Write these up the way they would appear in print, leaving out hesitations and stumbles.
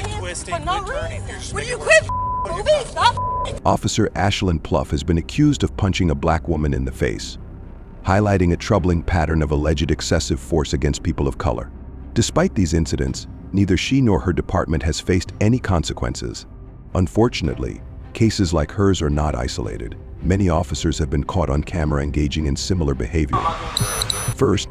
Quit twisting, for no quit turning. reason. You're just Will making you it quit worse. moving? Stop. Officer Ashlyn Pluff has been accused of punching a black woman in the face, highlighting a troubling pattern of alleged excessive force against people of color. Despite these incidents, neither she nor her department has faced any consequences. Unfortunately, cases like hers are not isolated. Many officers have been caught on camera engaging in similar behavior. First,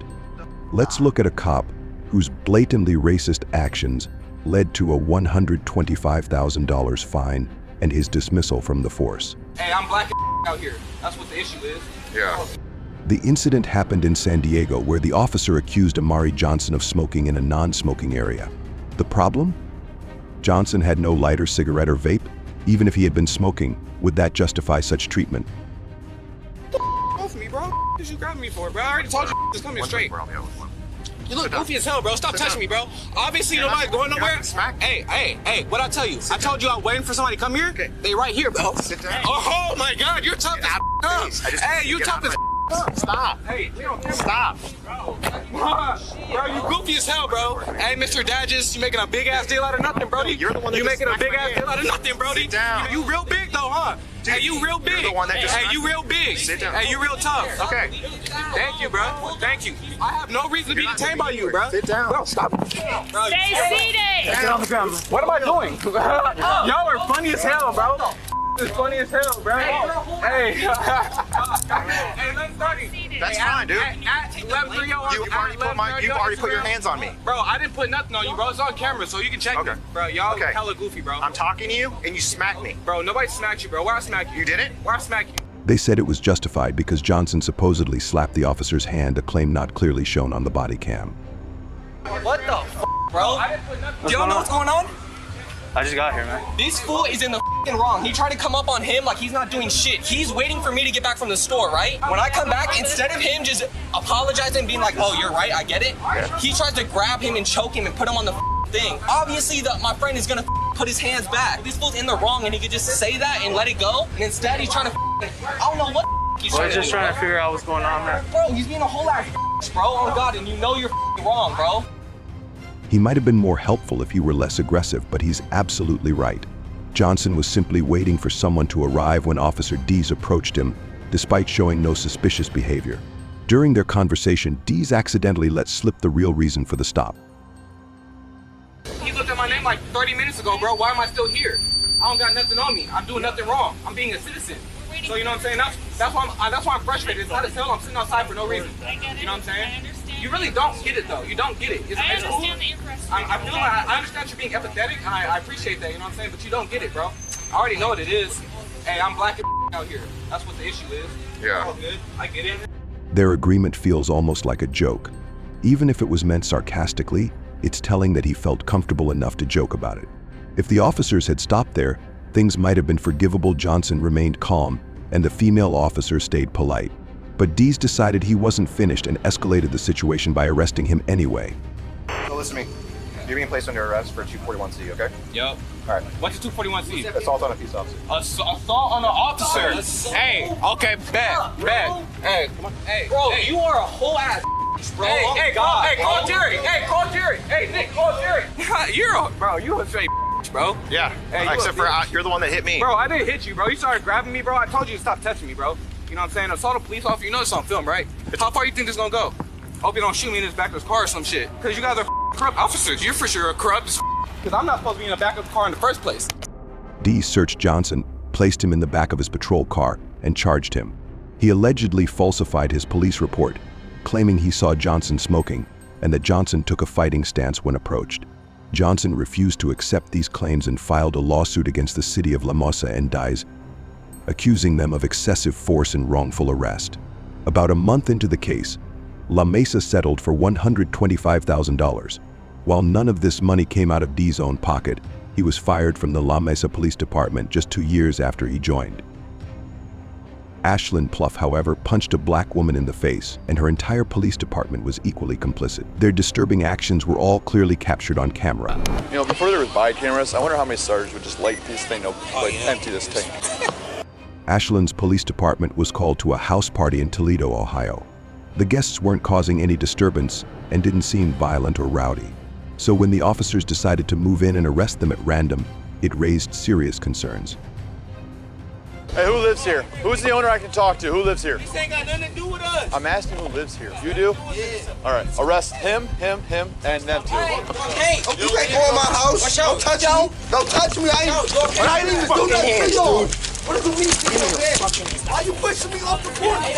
let's look at a cop whose blatantly racist actions led to a $125,000 fine and his dismissal from the force. Hey, I'm black out here. That's what the issue is. Yeah. The incident happened in San Diego, where the officer accused Amari Johnson of smoking in a non-smoking area. The problem? Johnson had no lighter, cigarette, or vape. Even if he had been smoking, would that justify such treatment? Off me, bro. What did you grab me for, bro? I already told you just come here straight. You look goofy as hell, bro. Stop touching me, bro. Obviously, nobody's going nowhere. Hey, what I tell you? I told you I'm waiting for somebody to come here. Okay. They right here, bro. Sit down. Oh my God, you're tough as up. Hey, you tough as Stop. Hey, we don't care. Stop. Bro, you goofy as hell, bro. Hey, Mr. Dadges, you making a big ass deal out of nothing, Brody. You're the one that you just making a smacked big my ass hand. deal out of nothing, Brody. Sit down. You real big though, huh? Dude, hey, you real big. you're the one that just hey, smacked you real big. Sit down. Hey, you real tough. Okay. Thank you, bro. Thank you. I have no reason to be detained by you, bro. Sit down. Bro, stop. Bro, Stay seated! get on the ground. What am I doing? Y'all are funny as hell, bro. It's funny as hell, bro. Hey. Hey, let's start it. That's fine, dude. You've already put your hands on me. Bro, I didn't put nothing on you, bro. It's on camera, so you can check Okay. it. Bro, y'all Okay. hella goofy, bro. I'm talking to you, and you smacked me. Bro, nobody smacked you, bro. Where I smack you? You didn't? Where I smack you? They said it was justified because Johnson supposedly slapped the officer's hand, a claim not clearly shown on the body cam. What the f, bro? You don't know what's going on? I just got here, man. This fool is in the f***ing wrong. He tried to come up on him like he's not doing shit. He's waiting for me to get back from the store, right? When I come back, instead of him just apologizing and being like, oh, you're right, I get it, he tries to grab him and choke him and put him on the thing. Obviously, my friend is gonna put his hands back. This fool's in the wrong and he could just say that and let it go. And instead, he's trying to I don't know what he's Well, trying to just do, trying bro. to figure out what's going on, man. Bro, he's being a whole ass bro. Oh, God, and you know you're wrong, bro. He might have been more helpful if he were less aggressive, but he's absolutely right. Johnson was simply waiting for someone to arrive when Officer Dees approached him, despite showing no suspicious behavior. During their conversation, Dees accidentally let slip the real reason for the stop. He looked at my name like 30 minutes ago, bro. Why am I still here? I don't got nothing on me. I'm doing nothing wrong. I'm being a citizen. So you know what I'm saying? That's why I'm frustrated. It's not a hell. I'm sitting outside for no reason. You know what I'm saying? You really don't get it though. You don't get it. It's cool. I feel like I understand you're being empathetic, and I appreciate that. You know what I'm saying? But you don't get it, bro. I already know what it is. Hey, I'm black out here. That's what the issue is. Yeah. All good. I get it. Their agreement feels almost like a joke. Even if it was meant sarcastically, it's telling that he felt comfortable enough to joke about it. If the officers had stopped there, things might have been forgivable. Johnson remained calm, and the female officer stayed polite. But Dees decided he wasn't finished and escalated the situation by arresting him anyway. So listen to me. You're being placed under arrest for 241C, okay? Yup. All right. What's the 241C? Assault on a peace officer. Assault on an officer. Hey, okay, bet. Hey, come on. Hey, Bro, hey. you are a whole ass bro. Hey, call Jerry. Hey, call Jerry. Hey, Nick, call Jerry. You're a straight bro. Yeah. Hey, Except for you're the one that hit me. Bro, I didn't hit you, bro. You started grabbing me, bro. I told you to stop touching me, bro. You know what I'm saying? Assault a police officer. You know it's on film, right? How far you think this gonna go? Hope you don't shoot me in this back of this car or some shit. Cause you guys are corrupt officers. You're for sure corrupt. Cause I'm not supposed to be in the back of the car in the first place. Dees searched Johnson, placed him in the back of his patrol car, and charged him. He allegedly falsified his police report, claiming he saw Johnson smoking and that Johnson took a fighting stance when approached. Johnson refused to accept these claims and filed a lawsuit against the city of La Mesa and Diaz, accusing them of excessive force and wrongful arrest. About a month into the case, La Mesa settled for $125,000. While none of this money came out of Dees' own pocket, he was fired from the La Mesa Police Department just 2 years after he joined. Ashlyn Pluff, however, punched a black woman in the face, and her entire police department was equally complicit. Their disturbing actions were all clearly captured on camera. You know, before there was body cameras, I wonder how many sergeants would just light this thing up, empty this tank. Ashlyn's police department was called to a house party in Toledo, Ohio. The guests weren't causing any disturbance and didn't seem violent or rowdy. So when the officers decided to move in and arrest them at random, it raised serious concerns. Hey, who lives here? Who's the owner I can talk to? Who lives here? This ain't got nothing to do with us. I'm asking who lives here. You do? Yeah. All right, arrest him, and them two. Hey, You can't go in my house. Don't touch me. Don't touch me. I ain't even do nothing to you. What does it mean to you? Why you pushing me off the porch?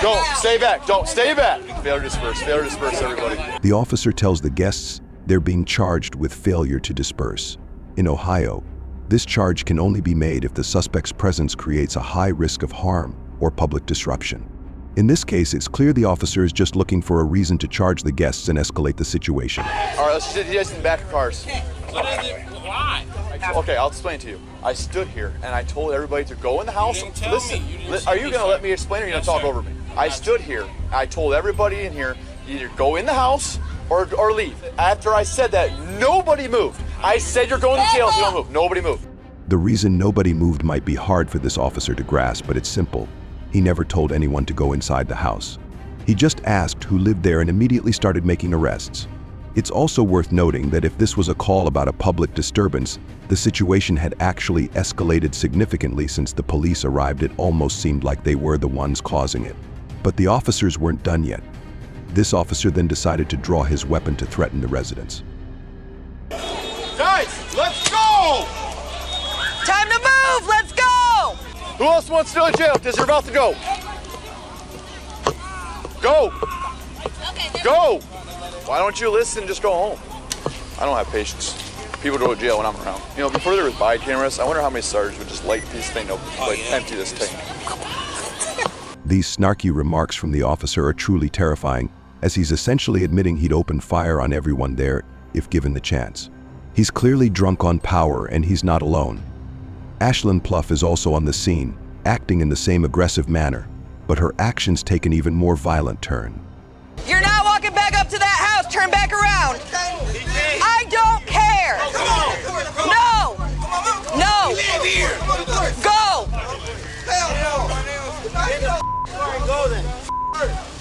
Don't, stay back. Don't, stay back. Failure to disperse, everybody. The officer tells the guests they're being charged with failure to disperse. In Ohio, this charge can only be made if the suspect's presence creates a high risk of harm or public disruption. In this case, it's clear the officer is just looking for a reason to charge the guests and escalate the situation. All right, let's sit you guys in the back of cars. what is it? Why? Okay, I'll explain to you. I stood here and I told everybody to go in the house. You didn't tell Listen, me. You didn't are say you gonna let me explain or are you gonna talk over me? I stood here, I told everybody in here, either go in the house or leave. After I said that, nobody moved. I said you're going to jail if you don't move. Nobody moved. The reason nobody moved might be hard for this officer to grasp, but it's simple. He never told anyone to go inside the house. He just asked who lived there and immediately started making arrests. It's also worth noting that if this was a call about a public disturbance, the situation had actually escalated significantly since the police arrived. It almost seemed like they were the ones causing it. But the officers weren't done yet. This officer then decided to draw his weapon to threaten the residents. Guys, let's go! Time to move! Let's go! Who else wants to go to jail? Because you're about to go. Go! Go! Why don't you listen and just go home? I don't have patience. People go to jail when I'm around. You know, before there was body cameras, I wonder how many sergeants would just light this thing up, empty this tank. These snarky remarks from the officer are truly terrifying, as he's essentially admitting he'd open fire on everyone there if given the chance. He's clearly drunk on power, and he's not alone. Ashlyn Pluff is also on the scene, acting in the same aggressive manner, but her actions take an even more violent turn. You're not walking back up to that house. Turn back around. I don't care. No. No. Go.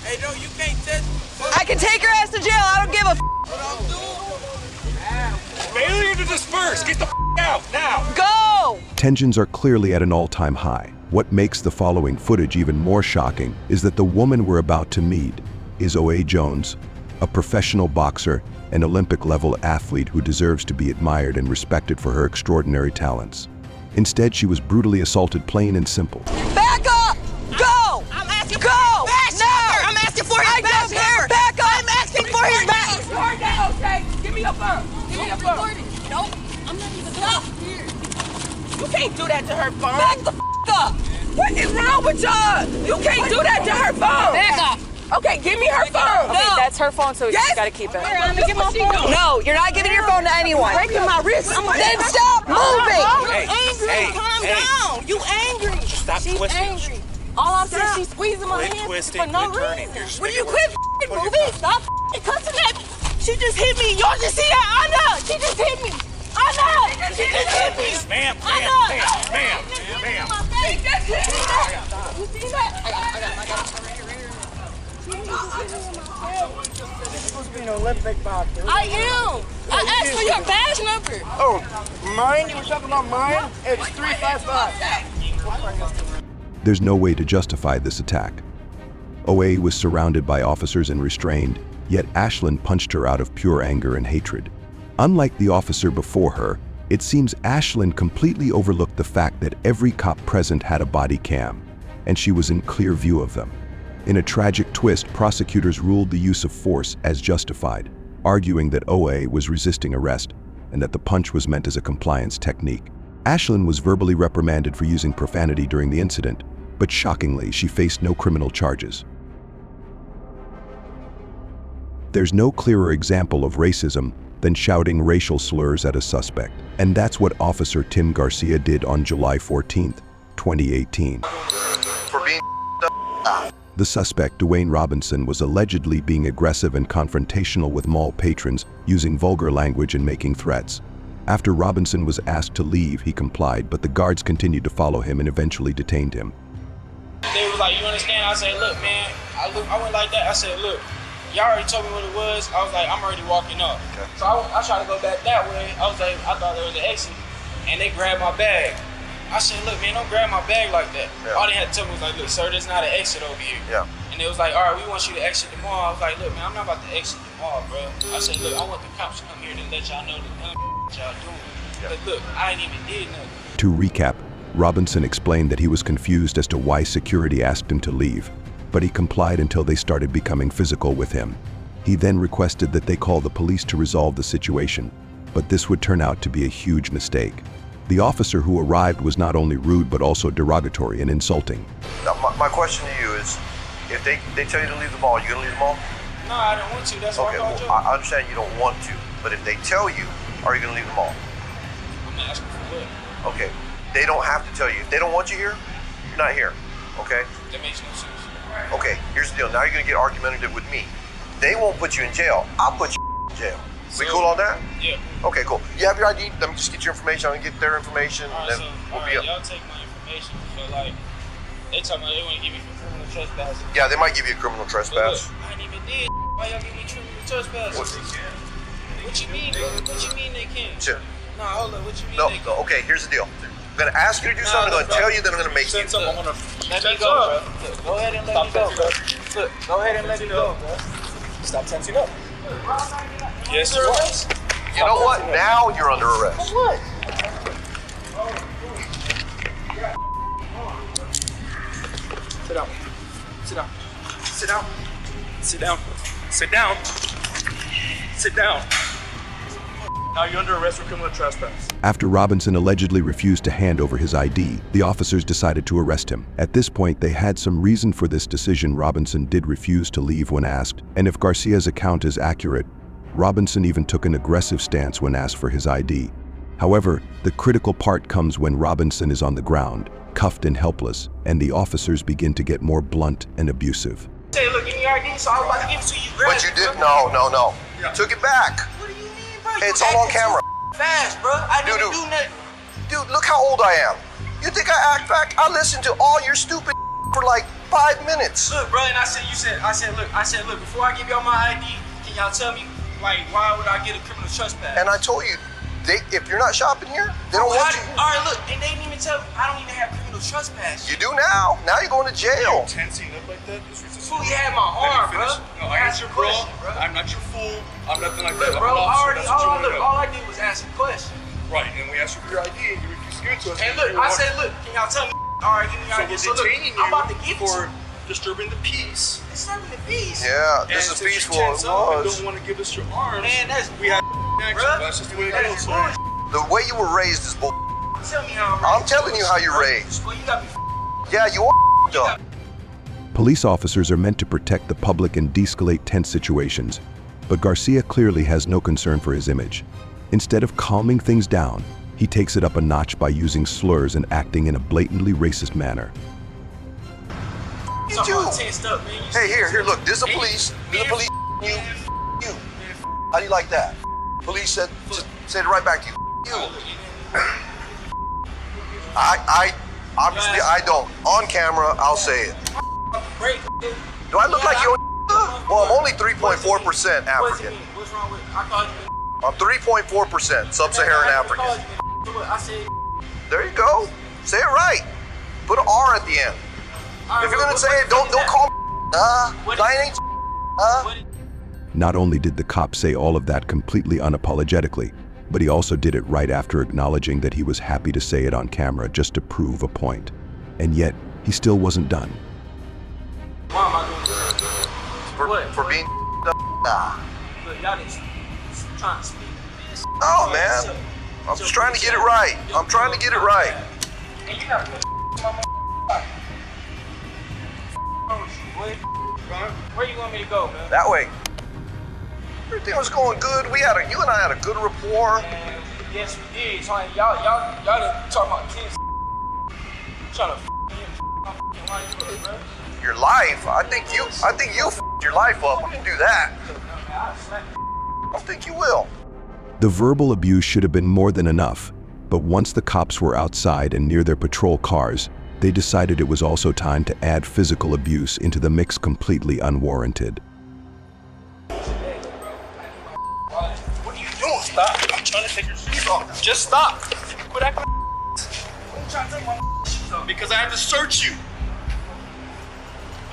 Hey, no, you can't touch me. I can take your ass to jail. I don't give a Failure to disperse. Get the out now. Go. Tensions are clearly at an all-time high. What makes the following footage even more shocking is that the woman we're about to meet is O.A. Jones, a professional boxer and Olympic-level athlete who deserves to be admired and respected for her extraordinary talents. Instead, she was brutally assaulted, plain and simple. Back up. Go. I'm asking Go. for No. I'm asking for his I don't care. Back up. I'm asking for his back. Okay. Give me your phone. Give me your phone. Nope. I'm not even here. You can't do that to her phone. Back the up. What is wrong with y'all? You can't do that to her phone. Back up. Okay, give me her phone. Okay, that's her phone, so Yes. you gotta keep it. I'm gonna get my phone. No, you're not giving your phone to anyone. Breaking my wrist. Then stop moving. You angry. Calm down. You angry. Stop She's twisting. angry. All I'm saying, she's squeezing my Quit hand twisting, for no quit turning. reason. You're just Will you making it quit moving? Stop cussing at me. She just hit me. Y'all just see that? I know. She just hit me. I know. She just hit me. Ma'am, I know. ma'am. She just hit me. You see that? I got it. I am. I asked for your badge number. Oh, mine? You were talking about mine? It's 355. There's no way to justify this attack. O.A. was surrounded by officers and restrained, yet Ashlyn punched her out of pure anger and hatred. Unlike the officer before her, it seems Ashlyn completely overlooked the fact that every cop present had a body cam, and she was in clear view of them. In a tragic twist, prosecutors ruled the use of force as justified, arguing that O.A. was resisting arrest and that the punch was meant as a compliance technique. Ashlyn was verbally reprimanded for using profanity during the incident, but shockingly, she faced no criminal charges. There's no clearer example of racism than shouting racial slurs at a suspect, and that's what Officer Tim Garcia did on July 14th, 2018. For being The suspect, Dwayne Robinson, was allegedly being aggressive and confrontational with mall patrons, using vulgar language and making threats. After Robinson was asked to leave, he complied, but the guards continued to follow him and eventually detained him. They was like, you understand? I said, look, man, I went like that. I said, look, y'all already told me what it was. I was like, I'm already walking off. Okay. So I tried to go back that way. I was like, I thought there was an exit, and they grabbed my bag. I said, look, man, don't grab my bag like that. Yeah. All they had to tell me was like, look, sir, there's not an exit over here. Yeah. And they was like, all right, we want you to exit the mall. I was like, look, man, I'm not about to exit the mall, bro. I said, look, I want the cops to come here to let y'all know the dumb y'all doing. Yeah. But look, I ain't even did nothing. To recap, Robinson explained that he was confused as to why security asked him to leave, but he complied until they started becoming physical with him. He then requested that they call the police to resolve the situation, but this would turn out to be a huge mistake. The officer who arrived was not only rude but also derogatory and insulting. Now, my question to you is, if they tell you to leave the mall, you gonna leave the mall? No, I don't want to. That's why I called you. I understand you don't want to, but if they tell you, are you gonna leave the mall? I'm asking for what? Okay, they don't have to tell you. If they don't want you here, you're not here, okay? That makes no sense. Okay, here's the deal. Now you're gonna get argumentative with me. They won't put you in jail. I'll put you in jail. We cool on that? Yeah. Okay, cool. You have your ID? Let me just get your information. I'm gonna get their information, and then we'll be up. Y'all take my information, but like, they talking about they want to give me for criminal trespass. Yeah, they might give you a criminal trespass. Look, I ain't even did. Why y'all give me criminal trespass? What you mean? What you mean they can't? Sure. Nah, hold up. What you mean they can't? Okay, here's the deal. I'm gonna ask you to do something. I'm gonna tell you, then I'm gonna make you. Let me go, bro. Look, go ahead and let me go, bro. Look, go ahead and let me go, bro. Stop tensing up. Yes, you was. You know what? Now you're under arrest. For what? Sit down. Sit down. Sit down. Sit down. Sit down. Sit down. Now you're under arrest for criminal trespass. After Robinson allegedly refused to hand over his ID, the officers decided to arrest him. At this point, they had some reason for this decision. Robinson did refuse to leave when asked, and if Garcia's account is accurate, Robinson even took an aggressive stance when asked for his ID. However, the critical part comes when Robinson is on the ground, cuffed and helpless, and the officers begin to get more blunt and abusive. Say, look, give me your ID, so I was about to give it to you. But you did? No. You took it back. What do you mean, bro? It's all on camera. Fast, bro. I didn't do nothing. Dude, look how old I am. You think I act back? I listened to all your stupid for like 5 minutes. Look, bro, and I said, look, before I give y'all my ID, can y'all tell me, like, why would I get a criminal trespass? And I told you, if you're not shopping here, they don't want you. All right, look, and they didn't even tell me, I don't even have criminal trespass. You do now. Now you're going to jail. You're tensing up like that? Fool, you had my arm, bro. No, I answered, bro. I'm not your fool. I'm nothing like that. Look, bro, all I did was ask a question. Right, and we asked you for your ID, and you refused to give it to us. And look, I said, look, can y'all tell me? All right, give me your ID. So we're detaining I'm about to give it for disturbing the peace. Disturbing the peace? Yeah, this is peaceful. It was. You don't want to give us your arms. Man, we had action. That's just the way it goes. The way you were raised is bull. Tell me how I'm raised. I'm telling you how you're raised. Well, you got me. Yeah, you are up. Police officers are meant to protect the public and de-escalate tense situations, but Garcia clearly has no concern for his image. Instead of calming things down, he takes it up a notch by using slurs and acting in a blatantly racist manner. Hey, here, look, this is the police. This is the police. You. How do you like that? Police said it right back to you. You. I obviously I don't. On camera, I'll say it. Do I look like you? Well, I'm only 3.4% African. What's wrong with it? I called you. I'm 3.4% Sub-Saharan African. There you go. Say it right. Put an R at the end. If you're gonna say it, don't call me. Not only did the cop say all of that completely unapologetically, but he also did it right after acknowledging that he was happy to say it on camera just to prove a point. And yet, he still wasn't done. Why am I doing this? For being Look, y'all just trying to speak. Oh, man. I'm just trying to get it right. I'm trying to get it right. And you got to where you want me to go, man? That way. Everything was going good. You and I had a good rapport. Yes, we did. So, y'all didn't talk about kids. Trying to life, bro. Your life? I think you f***ed your life up. I didn't do that. I don't think you will. The verbal abuse should have been more than enough, but once the cops were outside and near their patrol cars, they decided it was also time to add physical abuse into the mix, completely unwarranted. stop. I'm trying to take your shoes off. Just stop. Quit acting I'm trying to take my shoes off. Because I have to search you.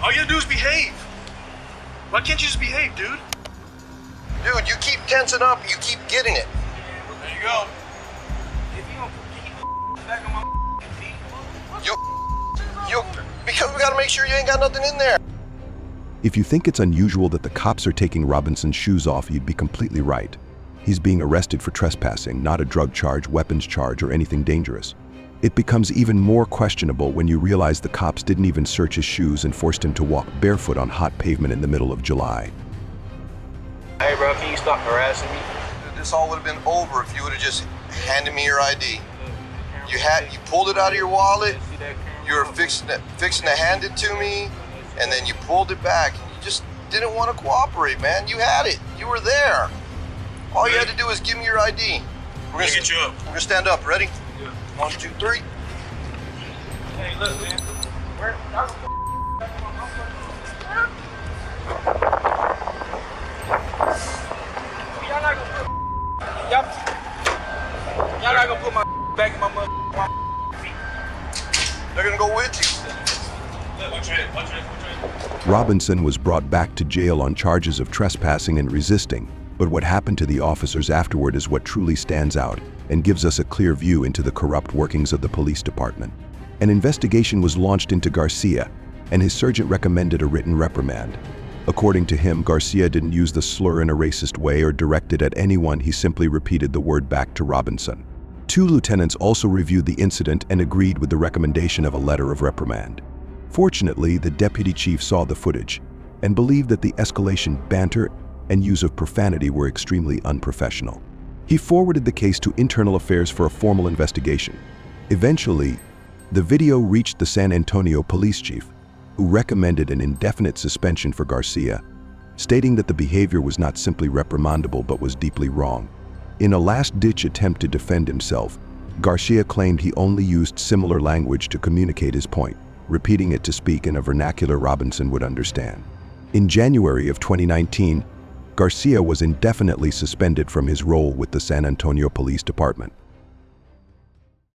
All you gotta do is behave. Why can't you just behave, dude? Dude, you keep tensing up, you keep getting it. There you go. If you don't keep back on my feet, You, because we gotta make sure you ain't got nothing in there. If you think it's unusual that the cops are taking Robinson's shoes off, you'd be completely right. He's being arrested for trespassing, not a drug charge, weapons charge, or anything dangerous. It becomes even more questionable when you realize the cops didn't even search his shoes and forced him to walk barefoot on hot pavement in the middle of July. Hey bro, can you stop harassing me? Dude, this all would have been over if you would have just handed me your ID. You pulled it out of your wallet, you were fixing to hand it to me, and then you pulled it back. You just didn't want to cooperate, man. You had it. You were there. All you had to do was give me your ID. We're gonna get you up. We're gonna stand up. Ready? Yeah. 1, 2, 3. Hey, look, man. Where? Y'all not gonna put my back in my feet. They're gonna go with you. Watch it, watch it, watch it. Robinson was brought back to jail on charges of trespassing and resisting, but what happened to the officers afterward is what truly stands out and gives us a clear view into the corrupt workings of the police department. An investigation was launched into Garcia, and his sergeant recommended a written reprimand. According to him, Garcia didn't use the slur in a racist way or direct it at anyone. He simply repeated the word back to Robinson. 2 lieutenants also reviewed the incident and agreed with the recommendation of a letter of reprimand. Fortunately, the deputy chief saw the footage and believed that the escalation, banter, and use of profanity were extremely unprofessional. He forwarded the case to Internal Affairs for a formal investigation. Eventually, the video reached the San Antonio police chief, who recommended an indefinite suspension for Garcia, stating that the behavior was not simply reprimandable but was deeply wrong. In a last-ditch attempt to defend himself, Garcia claimed he only used similar language to communicate his point, repeating it to speak in a vernacular Robinson would understand. In January of 2019, Garcia was indefinitely suspended from his role with the San Antonio Police Department.